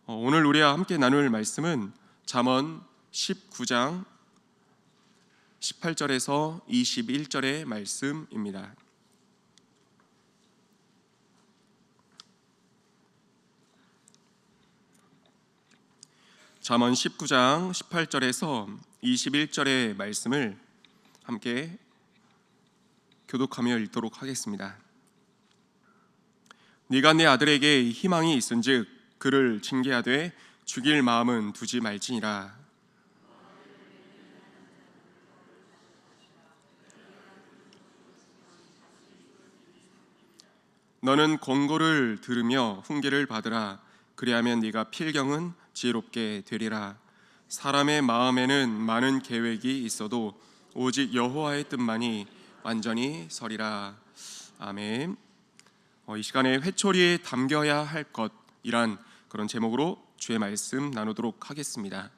오늘 우리와 함께 나눌 말씀은 잠언 19장 18절에서 21절의 말씀입니다. 잠언 19장 18절에서 21절의 말씀을 함께 교독하며 읽도록 하겠습니다. 네가 내 아들에게 희망이 있은즉 그를 징계하되 죽일 마음은 두지 말지니라. 너는 권고를 들으며 훈계를 받으라. 그리하면 네가 필경은 지혜롭게 되리라. 사람의 마음에는 많은 계획이 있어도 오직 여호와의 뜻만이 완전히 서리라. 아멘. 이 시간에 회초리에 담겨야 할 것이란 그런 제목으로 주의 말씀 나누도록 하겠습니다.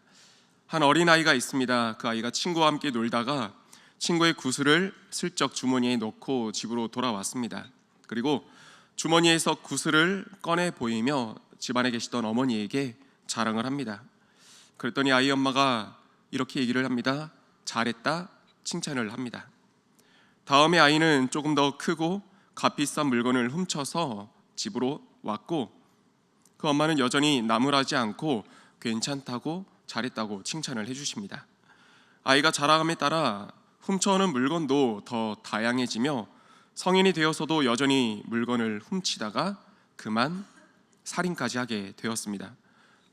한 어린아이가 있습니다. 그 아이가 친구와 함께 놀다가 친구의 구슬을 슬쩍 주머니에 넣고 집으로 돌아왔습니다. 그리고 주머니에서 구슬을 꺼내 보이며 집안에 계시던 어머니에게 자랑을 합니다. 그랬더니 아이 엄마가 이렇게 얘기를 합니다. 잘했다, 칭찬을 합니다. 다음에 아이는 조금 더 크고 값비싼 물건을 훔쳐서 집으로 왔고 그 엄마는 여전히 나무라지 않고 괜찮다고 잘했다고 칭찬을 해주십니다. 아이가 자라감에 따라 훔쳐오는 물건도 더 다양해지며 성인이 되어서도 여전히 물건을 훔치다가 그만 살인까지 하게 되었습니다.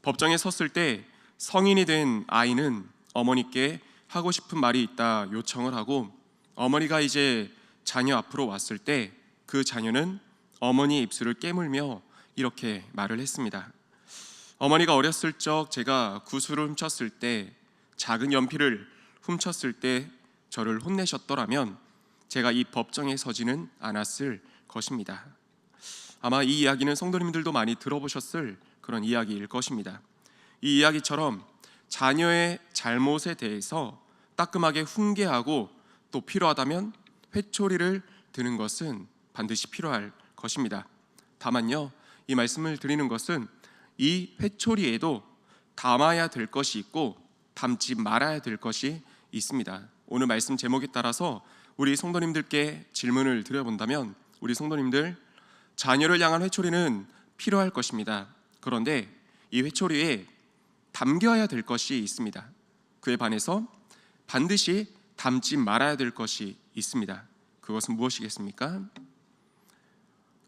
법정에 섰을 때 성인이 된 아이는 어머니께 하고 싶은 말이 있다 요청을 하고 어머니가 이제 자녀 앞으로 왔을 때 그 자녀는 어머니의 입술을 깨물며 이렇게 말을 했습니다. 어머니가 어렸을 적 제가 구슬을 훔쳤을 때, 작은 연필을 훔쳤을 때 저를 혼내셨더라면 제가 이 법정에 서지는 않았을 것입니다. 아마 이 이야기는 성도님들도 많이 들어보셨을 그런 이야기일 것입니다. 이 이야기처럼 자녀의 잘못에 대해서 따끔하게 훈계하고 또 필요하다면 회초리를 드는 것은 반드시 필요할 것입니다. 다만요, 이 말씀을 드리는 것은 이 회초리에도 담아야 될 것이 있고 담지 말아야 될 것이 있습니다. 오늘 말씀 제목에 따라서 우리 성도님들께 질문을 드려본다면 우리 성도님들, 자녀를 향한 회초리는 필요할 것입니다. 그런데 이 회초리에 담겨야 될 것이 있습니다. 그에 반해서 반드시 담지 말아야 될 것이 있습니다. 그것은 무엇이겠습니까?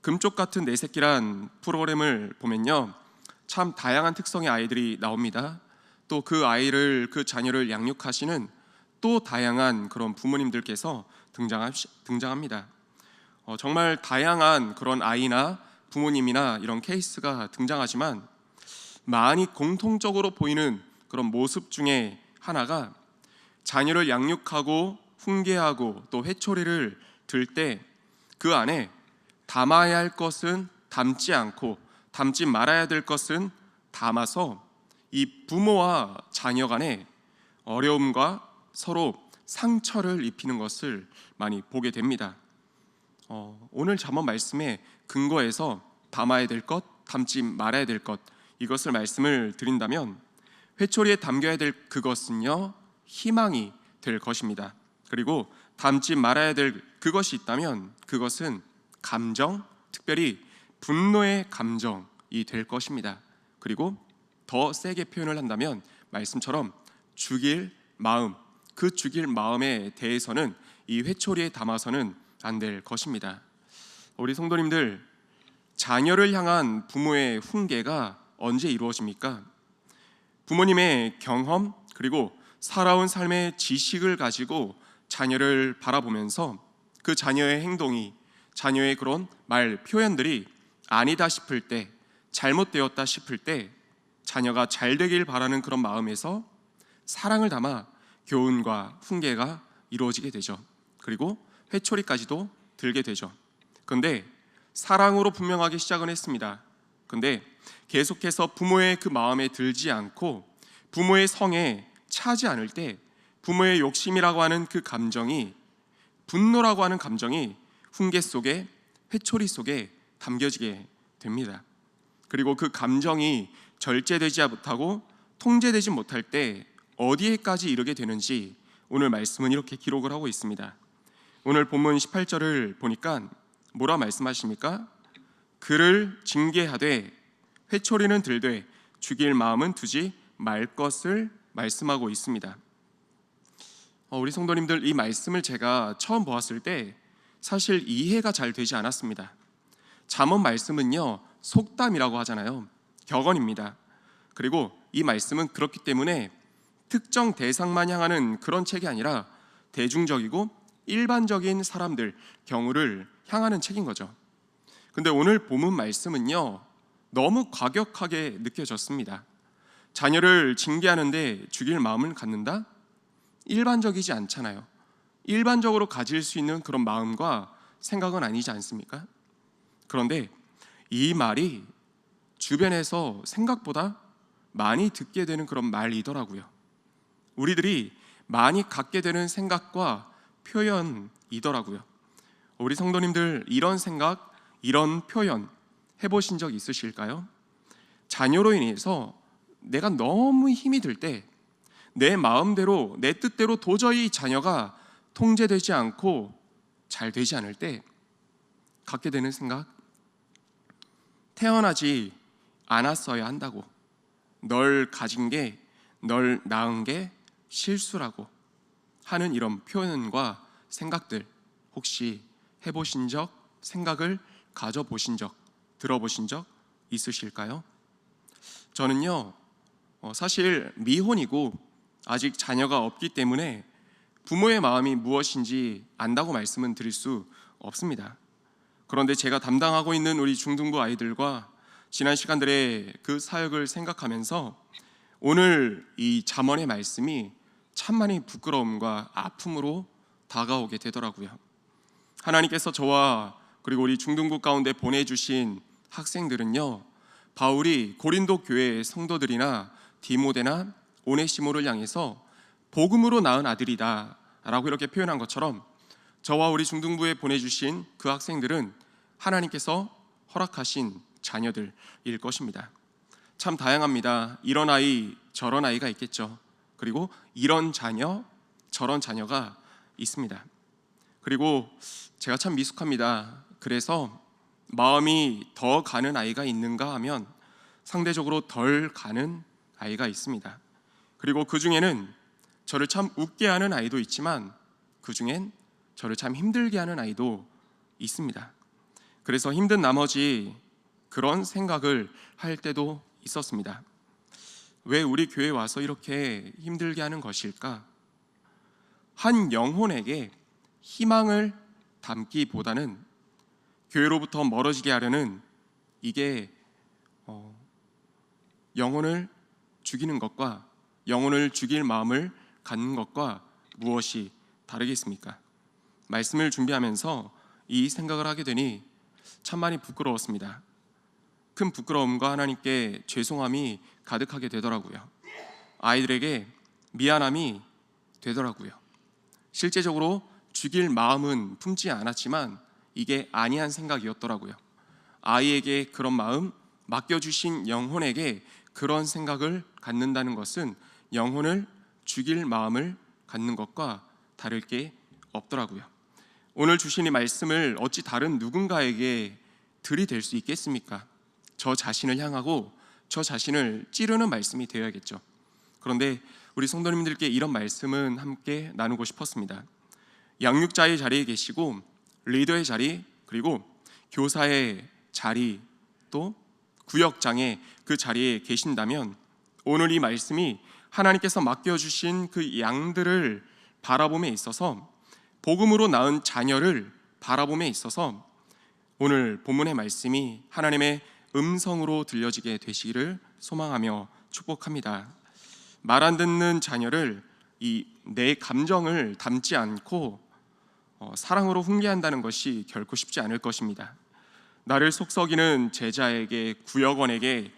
금쪽 같은 내 새끼란 프로그램을 보면요, 참 다양한 특성의 아이들이 나옵니다. 또 그 아이를, 그 자녀를 양육하시는 또 다양한 그런 부모님들께서 등장합니다. 정말 다양한 그런 아이나 부모님이나 이런 케이스가 등장하지만 많이 공통적으로 보이는 그런 모습 중에 하나가 자녀를 양육하고 훈계하고 또 회초리를 들 때 그 안에 담아야 할 것은 담지 않고 담지 말아야 될 것은 담아서 이 부모와 자녀 간의 어려움과 서로 상처를 입히는 것을 많이 보게 됩니다. 오늘 잠언 말씀의 근거에서 담아야 될 것, 담지 말아야 될 것, 이것을 말씀을 드린다면 회초리에 담겨야 될 그것은요, 희망이 될 것입니다. 그리고 담지 말아야 될 그것이 있다면 그것은 감정, 특별히 분노의 감정이 될 것입니다. 그리고 더 세게 표현을 한다면 말씀처럼 죽일 마음, 그 죽일 마음에 대해서는 이 회초리에 담아서는 안 될 것입니다. 우리 성도님들, 자녀를 향한 부모의 훈계가 언제 이루어집니까? 부모님의 경험 그리고 살아온 삶의 지식을 가지고 자녀를 바라보면서 그 자녀의 행동이, 자녀의 그런 말 표현들이 아니다 싶을 때, 잘못되었다 싶을 때 자녀가 잘 되길 바라는 그런 마음에서 사랑을 담아 교훈과 훈계가 이루어지게 되죠. 그리고 회초리까지도 들게 되죠. 그런데 사랑으로 분명하게 시작은 했습니다. 그런데 계속해서 부모의 그 마음에 들지 않고 부모의 성에 차지 않을 때 부모의 욕심이라고 하는 그 감정이, 분노라고 하는 감정이 훈계 속에, 회초리 속에 담겨지게 됩니다. 그리고 그 감정이 절제되지 못하고 통제되지 못할 때 어디에까지 이르게 되는지 오늘 말씀은 이렇게 기록을 하고 있습니다. 오늘 본문 18절을 보니까 뭐라 말씀하십니까? 그를 징계하되 회초리는 들되 죽일 마음은 두지 말 것을 말씀하고 있습니다. 우리 성도님들, 이 말씀을 제가 처음 보았을 때 사실 이해가 잘 되지 않았습니다. 잠언 말씀은요, 속담이라고 하잖아요. 격언입니다. 그리고 이 말씀은 그렇기 때문에 특정 대상만 향하는 그런 책이 아니라 대중적이고 일반적인 사람들, 경우를 향하는 책인 거죠. 근데 오늘 본문 말씀은요, 너무 과격하게 느껴졌습니다. 자녀를 징계하는데 죽일 마음을 갖는다? 일반적이지 않잖아요. 일반적으로 가질 수 있는 그런 마음과 생각은 아니지 않습니까? 그런데 이 말이 주변에서 생각보다 많이 듣게 되는 그런 말이더라고요. 우리들이 많이 갖게 되는 생각과 표현이더라고요. 우리 성도님들, 이런 생각, 이런 표현 해보신 적 있으실까요? 자녀로 인해서 내가 너무 힘이 들 때, 내 마음대로, 내 뜻대로 도저히 자녀가 통제되지 않고 잘 되지 않을 때 갖게 되는 생각, 태어나지 않았어야 한다고, 널 가진 게, 널 낳은 게 실수라고 하는 이런 표현과 생각들 혹시 해보신 적, 생각을 가져보신 적, 들어보신 적 있으실까요? 저는요, 사실 미혼이고 아직 자녀가 없기 때문에 부모의 마음이 무엇인지 안다고 말씀은 드릴 수 없습니다. 그런데 제가 담당하고 있는 우리 중등부 아이들과 지난 시간들의 그 사역을 생각하면서 오늘 이 잠언의 말씀이 참 많이 부끄러움과 아픔으로 다가오게 되더라고요. 하나님께서 저와 그리고 우리 중등부 가운데 보내주신 학생들은요, 바울이 고린도 교회의 성도들이나 디모데나 오네시모를 향해서 복음으로 낳은 아들이다 라고 이렇게 표현한 것처럼 저와 우리 중등부에 보내주신 그 학생들은 하나님께서 허락하신 자녀들일 것입니다. 참 다양합니다. 이런 아이, 저런 아이가 있겠죠. 그리고 이런 자녀, 저런 자녀가 있습니다. 그리고 제가 참 미숙합니다. 그래서 마음이 더 가는 아이가 있는가 하면 상대적으로 덜 가는 아이가 있습니다. 그리고 그 중에는 저를 참 웃게 하는 아이도 있지만 그 중엔 저를 참 힘들게 하는 아이도 있습니다. 그래서 힘든 나머지 그런 생각을 할 때도 있었습니다. 왜 우리 교회에 와서 이렇게 힘들게 하는 것일까? 한 영혼에게 희망을 담기보다는 교회로부터 멀어지게 하려는, 이게 영혼을 죽이는 것과 영혼을 죽일 마음을 갖는 것과 무엇이 다르겠습니까? 말씀을 준비하면서 이 생각을 하게 되니 참 많이 부끄러웠습니다. 큰 부끄러움과 하나님께 죄송함이 가득하게 되더라고요. 아이들에게 미안함이 되더라고요. 실제적으로 죽일 마음은 품지 않았지만 이게 아니한 생각이었더라고요. 아이에게 그런 마음, 맡겨주신 영혼에게 그런 생각을 갖는다는 것은 영혼을 죽일 마음을 갖는 것과 다를 게 없더라고요. 오늘 주신 이 말씀을 어찌 다른 누군가에게 들이댈 수 있겠습니까? 저 자신을 향하고 저 자신을 찌르는 말씀이 되어야겠죠. 그런데 우리 성도님들께 이런 말씀은 함께 나누고 싶었습니다. 양육자의 자리에 계시고 리더의 자리, 그리고 교사의 자리, 또 구역장의 그 자리에 계신다면 오늘 이 말씀이 하나님께서 맡겨주신 그 양들을 바라봄에 있어서, 복음으로 낳은 자녀를 바라봄에 있어서 오늘 본문의 말씀이 하나님의 음성으로 들려지게 되시기를 소망하며 축복합니다. 말 안 듣는 자녀를 내 감정을 담지 않고 사랑으로 훈계한다는 것이 결코 쉽지 않을 것입니다. 나를 속썩이는 제자에게, 구역원에게,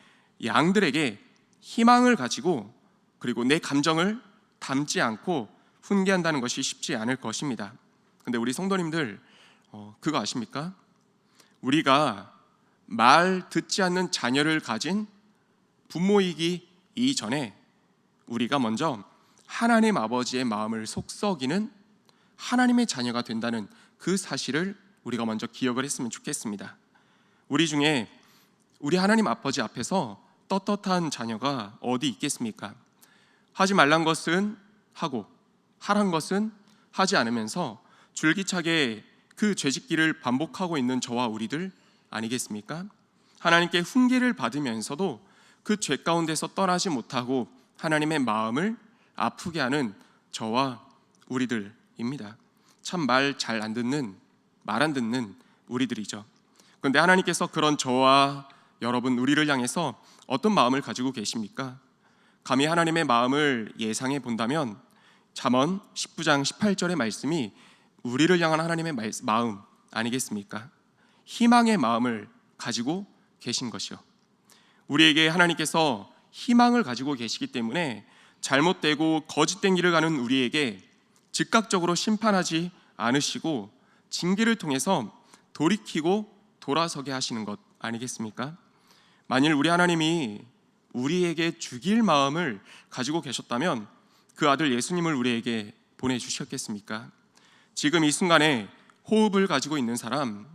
양들에게 희망을 가지고 그리고 내 감정을 담지 않고 훈계한다는 것이 쉽지 않을 것입니다. 근데 우리 성도님들 그거 아십니까? 우리가 말 듣지 않는 자녀를 가진 부모이기 이전에 우리가 먼저 하나님 아버지의 마음을 속썩이는 하나님의 자녀가 된다는 그 사실을 우리가 먼저 기억을 했으면 좋겠습니다. 우리 중에 우리 하나님 아버지 앞에서 떳떳한 자녀가 어디 있겠습니까? 하지 말란 것은 하고 하란 것은 하지 않으면서 줄기차게 그 죄짓기를 반복하고 있는 저와 우리들 아니겠습니까? 하나님께 훈계를 받으면서도 그 죄 가운데서 떠나지 못하고 하나님의 마음을 아프게 하는 저와 우리들입니다. 참 말 잘 안 듣는, 말 안 듣는 우리들이죠. 그런데 하나님께서 그런 저와 여러분 우리를 향해서 어떤 마음을 가지고 계십니까? 감히 하나님의 마음을 예상해 본다면 잠언 19장 18절의 말씀이 우리를 향한 하나님의 마음 아니겠습니까? 희망의 마음을 가지고 계신 것이요. 우리에게 하나님께서 희망을 가지고 계시기 때문에 잘못되고 거짓된 길을 가는 우리에게 즉각적으로 심판하지 않으시고 징계를 통해서 돌이키고 돌아서게 하시는 것 아니겠습니까? 만일 우리 하나님이 우리에게 죽일 마음을 가지고 계셨다면 그 아들 예수님을 우리에게 보내주셨겠습니까? 지금 이 순간에 호흡을 가지고 있는 사람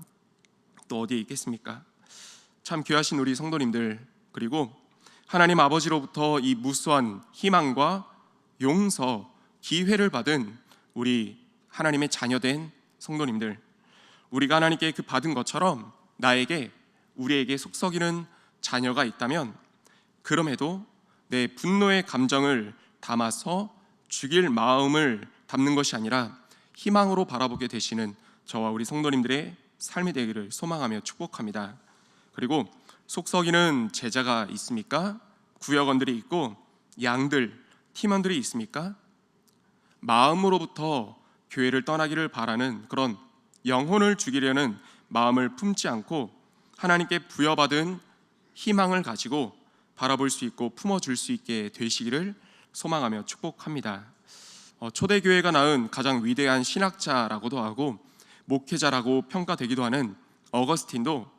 또 어디에 있겠습니까? 참 귀하신 우리 성도님들, 그리고 하나님 아버지로부터 이 무수한 희망과 용서, 기회를 받은 우리 하나님의 자녀된 성도님들, 우리가 하나님께 그 받은 것처럼 우리에게 속썩이는 자녀가 있다면 그럼에도 내 분노의 감정을 담아서 죽일 마음을 담는 것이 아니라 희망으로 바라보게 되시는 저와 우리 성도님들의 삶이 되기를 소망하며 축복합니다. 그리고 속썩이는 제자가 있습니까? 구역원들이 있고 양들, 팀원들이 있습니까? 마음으로부터 교회를 떠나기를 바라는 그런 영혼을 죽이려는 마음을 품지 않고 하나님께 부여받은 희망을 가지고 바라볼 수 있고 품어줄 수 있게 되시기를 소망하며 축복합니다. 초대교회가 낳은 가장 위대한 신학자라고도 하고 목회자라고 평가되기도 하는 어거스틴도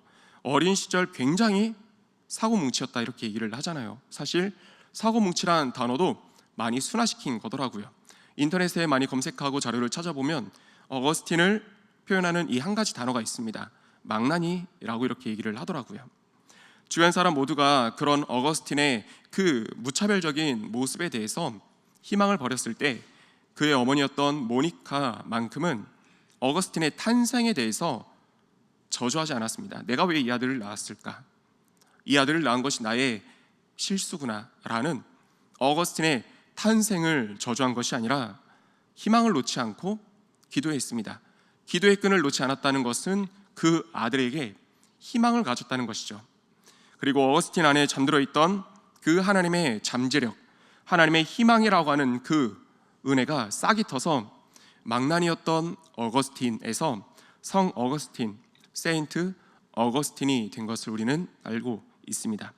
어린 시절 굉장히 사고뭉치였다 이렇게 얘기를 하잖아요. 사실 사고뭉치란 단어도 많이 순화시킨 거더라고요. 인터넷에 많이 검색하고 자료를 찾아보면 어거스틴을 표현하는 이 한 가지 단어가 있습니다. 망나니라고 이렇게 얘기를 하더라고요. 주변 사람 모두가 그런 어거스틴의 그 무차별적인 모습에 대해서 희망을 버렸을 때 그의 어머니였던 모니카만큼은 어거스틴의 탄생에 대해서 저주하지 않았습니다. 내가 왜 이 아들을 낳았을까? 이 아들을 낳은 것이 나의 실수구나 라는 어거스틴의 탄생을 저주한 것이 아니라 희망을 놓지 않고 기도했습니다. 기도의 끈을 놓지 않았다는 것은 그 아들에게 희망을 가졌다는 것이죠. 그리고 어거스틴 안에 잠들어 있던 그 하나님의 잠재력, 하나님의 희망이라고 하는 그 은혜가 싹이 터서 망나니였던 어거스틴에서 성 어거스틴, 세인트 어거스틴이 된 것을 우리는 알고 있습니다.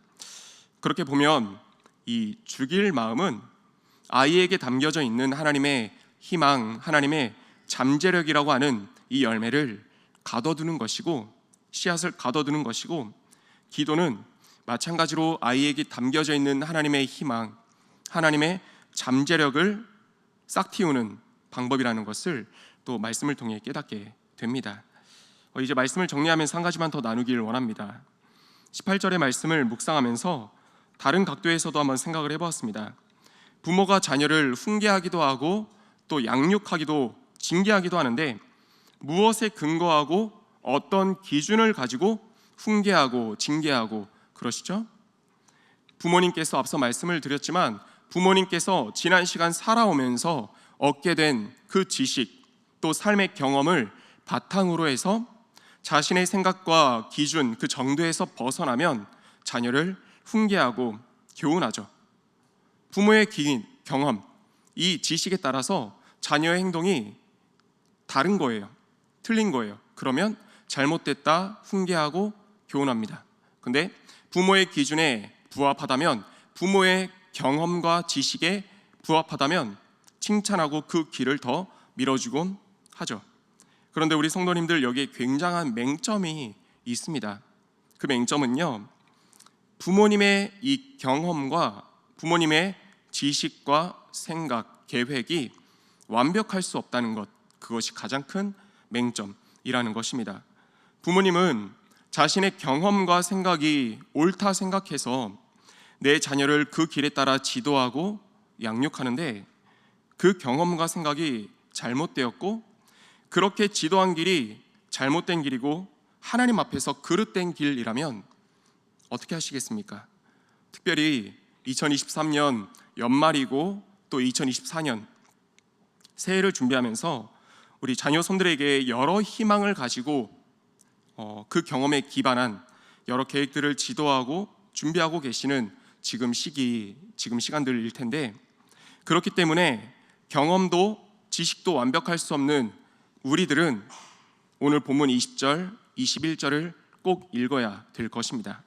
그렇게 보면 이 죽일 마음은 아이에게 담겨져 있는 하나님의 희망, 하나님의 잠재력이라고 하는 이 열매를 가둬두는 것이고, 씨앗을 가둬두는 것이고, 기도는 마찬가지로 아이에게 담겨져 있는 하나님의 희망, 하나님의 잠재력을 싹 틔우는 방법이라는 것을 또 말씀을 통해 깨닫게 됩니다. 이제 말씀을 정리하면서 한 가지만 더 나누기를 원합니다. 18절의 말씀을 묵상하면서 다른 각도에서도 한번 생각을 해보았습니다. 부모가 자녀를 훈계하기도 하고 또 양육하기도 징계하기도 하는데 무엇에 근거하고 어떤 기준을 가지고 훈계하고 징계하고 그러시죠? 부모님께서 앞서 말씀을 드렸지만 부모님께서 지난 시간 살아오면서 얻게 된 그 지식 또 삶의 경험을 바탕으로 해서 자신의 생각과 기준 그 정도에서 벗어나면 자녀를 훈계하고 교훈하죠. 부모의 경험, 이 지식에 따라서 자녀의 행동이 다른 거예요. 틀린 거예요. 그러면 잘못됐다 훈계하고 교훈합니다. 근데 부모의 기준에 부합하다면, 부모의 경험과 지식에 부합하다면 칭찬하고 그 길을 더 밀어주곤 하죠. 그런데 우리 성도님들, 여기에 굉장한 맹점이 있습니다. 그 맹점은요, 부모님의 이 경험과 부모님의 지식과 생각, 계획이 완벽할 수 없다는 것, 그것이 가장 큰 맹점이라는 것입니다. 부모님은 자신의 경험과 생각이 옳다 생각해서 내 자녀를 그 길에 따라 지도하고 양육하는데, 그 경험과 생각이 잘못되었고 그렇게 지도한 길이 잘못된 길이고 하나님 앞에서 그릇된 길이라면 어떻게 하시겠습니까? 특별히 2023년 연말이고 또 2024년 새해를 준비하면서 우리 자녀 손들에게 여러 희망을 가지고 그 경험에 기반한 여러 계획들을 지도하고 준비하고 계시는 지금 시간들일 텐데, 그렇기 때문에 경험도 지식도 완벽할 수 없는 우리들은 오늘 본문 20절, 21절을 꼭 읽어야 될 것입니다.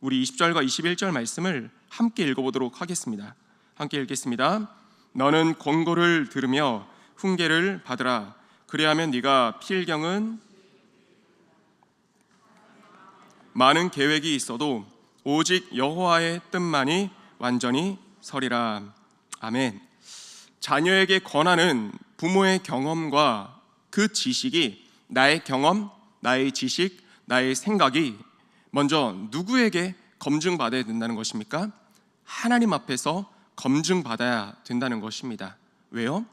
우리 20절과 21절 말씀을 함께 읽어보도록 하겠습니다. 함께 읽겠습니다. 너는 권고를 들으며 훈계를 받으라. 그리하면 네가 필경은 많은 계획이 있어도 오직 여호와의 뜻만이 완전히 서리라. 아멘. 자녀에게 권하는 부모의 경험과 그 지식이, 나의 경험, 나의 지식, 나의 생각이 먼저 누구에게 검증받아야 된다는 것입니까? 하나님 앞에서 검증받아야 된다는 것입니다. 왜요?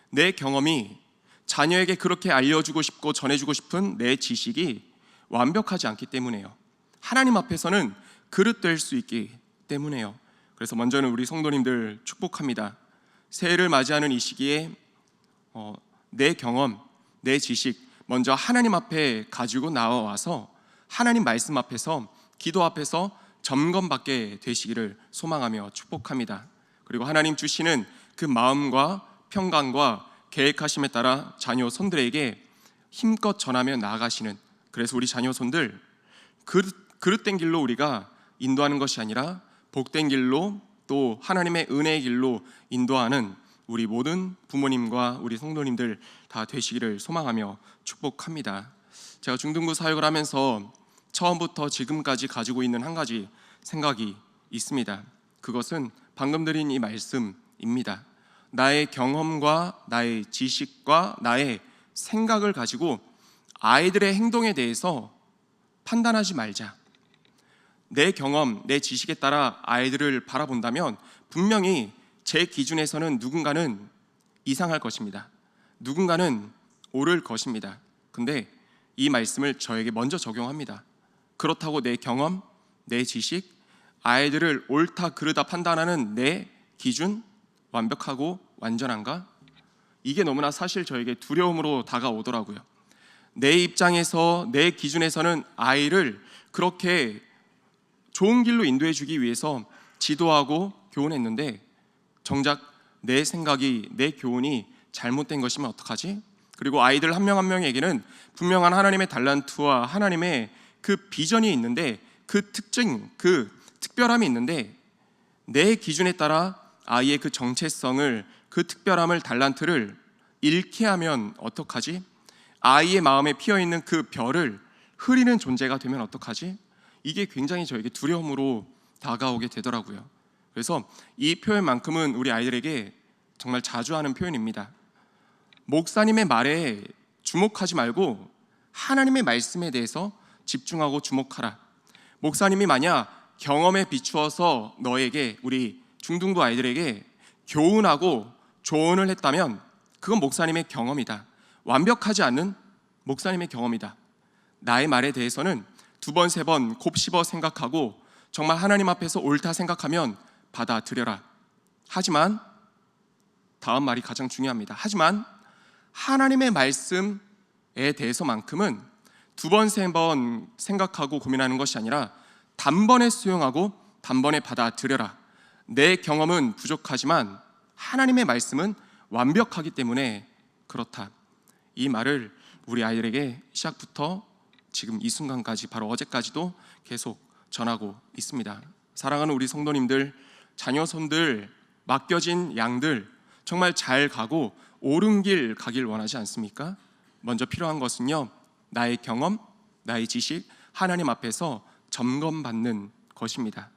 내 경험이, 자녀에게 그렇게 알려주고 싶고 전해주고 싶은 내 지식이 완벽하지 않기 때문에요. 하나님 앞에서는 그릇될 수 있기 때문에요. 그래서 먼저는 우리 성도님들 축복합니다. 새해를 맞이하는 이 시기에 내 경험, 내 지식 먼저 하나님 앞에 가지고 나와서 하나님 말씀 앞에서, 기도 앞에서 점검받게 되시기를 소망하며 축복합니다. 그리고 하나님 주시는 그 마음과 평강과 계획하심에 따라 자녀 손들에게 힘껏 전하며 나아가시는, 그래서 우리 자녀 손들 그릇된 길로 우리가 인도하는 것이 아니라 복된 길로, 또 하나님의 은혜의 길로 인도하는 우리 모든 부모님과 우리 성도님들 다 되시기를 소망하며 축복합니다. 제가 중등부 사역을 하면서 처음부터 지금까지 가지고 있는 한 가지 생각이 있습니다. 그것은 방금 드린 이 말씀입니다. 나의 경험과 나의 지식과 나의 생각을 가지고 아이들의 행동에 대해서 판단하지 말자. 내 경험, 내 지식에 따라 아이들을 바라본다면 분명히 제 기준에서는 누군가는 이상할 것입니다. 누군가는 옳을 것입니다. 근데 이 말씀을 저에게 먼저 적용합니다. 그렇다고 내 경험, 내 지식, 아이들을 옳다 그르다 판단하는 내 기준 완벽하고 완전한가? 이게 너무나 사실 저에게 두려움으로 다가오더라고요. 내 입장에서, 내 기준에서는 아이를 그렇게 좋은 길로 인도해 주기 위해서 지도하고 교훈했는데 정작 내 생각이, 내 교훈이 잘못된 것이면 어떡하지? 그리고 아이들 한 명 한 명에게는 분명한 하나님의 달란트와 하나님의 그 비전이 있는데, 그 특징, 그 특별함이 있는데 내 기준에 따라 아이의 그 정체성을, 그 특별함을, 달란트를 잃게 하면 어떡하지? 아이의 마음에 피어있는 그 별을 흐리는 존재가 되면 어떡하지? 이게 굉장히 저에게 두려움으로 다가오게 되더라고요. 그래서 이 표현만큼은 우리 아이들에게 정말 자주 하는 표현입니다. 목사님의 말에 주목하지 말고 하나님의 말씀에 대해서 집중하고 주목하라. 목사님이 만약 경험에 비추어서 너에게, 우리 중등부 아이들에게 교훈하고 조언을 했다면 그건 목사님의 경험이다. 완벽하지 않는 목사님의 경험이다. 나의 말에 대해서는 두 번, 세 번 곱씹어 생각하고 정말 하나님 앞에서 옳다 생각하면 받아들여라. 하지만 다음 말이 가장 중요합니다. 하지만 하나님의 말씀에 대해서만큼은 두 번, 세 번 생각하고 고민하는 것이 아니라 단번에 수용하고 단번에 받아들여라. 내 경험은 부족하지만 하나님의 말씀은 완벽하기 때문에 그렇다. 이 말을 우리 아이들에게 시작부터 지금 이 순간까지, 바로 어제까지도 계속 전하고 있습니다. 사랑하는 우리 성도님들, 자녀 손들, 맡겨진 양들 정말 잘 가고 옳은 길 가길 원하지 않습니까? 먼저 필요한 것은요, 나의 경험, 나의 지식, 하나님 앞에서 점검받는 것입니다.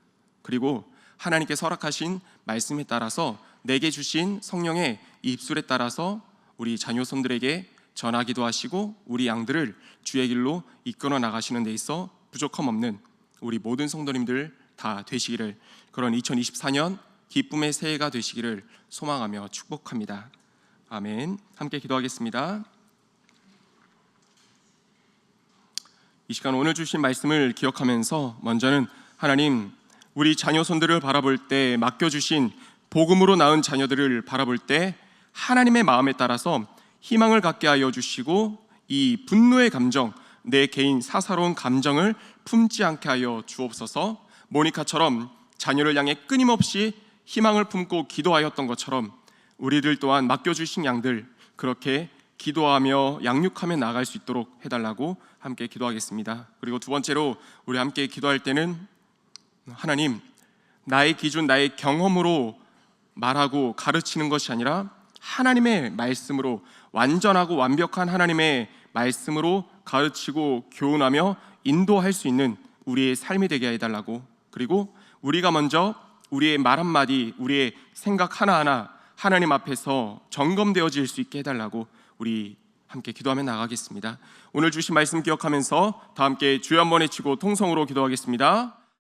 그리고 하나님께서 허락하신 말씀에 따라서 내게 주신 성령의 입술에 따라서 우리 자녀손들에게 전하기도 하시고 우리 양들을 주의 길로 이끌어 나가시는 데 있어 부족함 없는 우리 모든 성도님들 다 되시기를, 그런 2024년 기쁨의 새해가 되시기를 소망하며 축복합니다. 아멘. 함께 기도하겠습니다. 이 시간 오늘 주신 말씀을 기억하면서 먼저는 하나님, 우리 자녀손들을 바라볼 때, 맡겨주신 복음으로 낳은 자녀들을 바라볼 때 하나님의 마음에 따라서 희망을 갖게 하여 주시고 이 분노의 감정, 내 개인 사사로운 감정을 품지 않게 하여 주옵소서. 모니카처럼 자녀를 향해 끊임없이 희망을 품고 기도하였던 것처럼 우리들 또한 맡겨주신 양들 그렇게 기도하며 양육하며 나아갈 수 있도록 해달라고 함께 기도하겠습니다. 그리고 두 번째로 우리 함께 기도할 때는 하나님, 나의 기준, 나의 경험으로 말하고 가르치는 것이 아니라 하나님의 말씀으로, 완전하고 완벽한 하나님의 말씀으로 가르치고 교훈하며 인도할 수 있는 우리의 삶이 되게 해달라고, 그리고 우리가 먼저 우리의 말 한마디, 우리의 생각 하나하나 하나님 앞에서 점검되어질 수 있게 해달라고 우리 함께 기도하며 나가겠습니다. 오늘 주신 말씀 기억하면서 다 함께 주여 한번 외치고 통성으로 기도하겠습니다.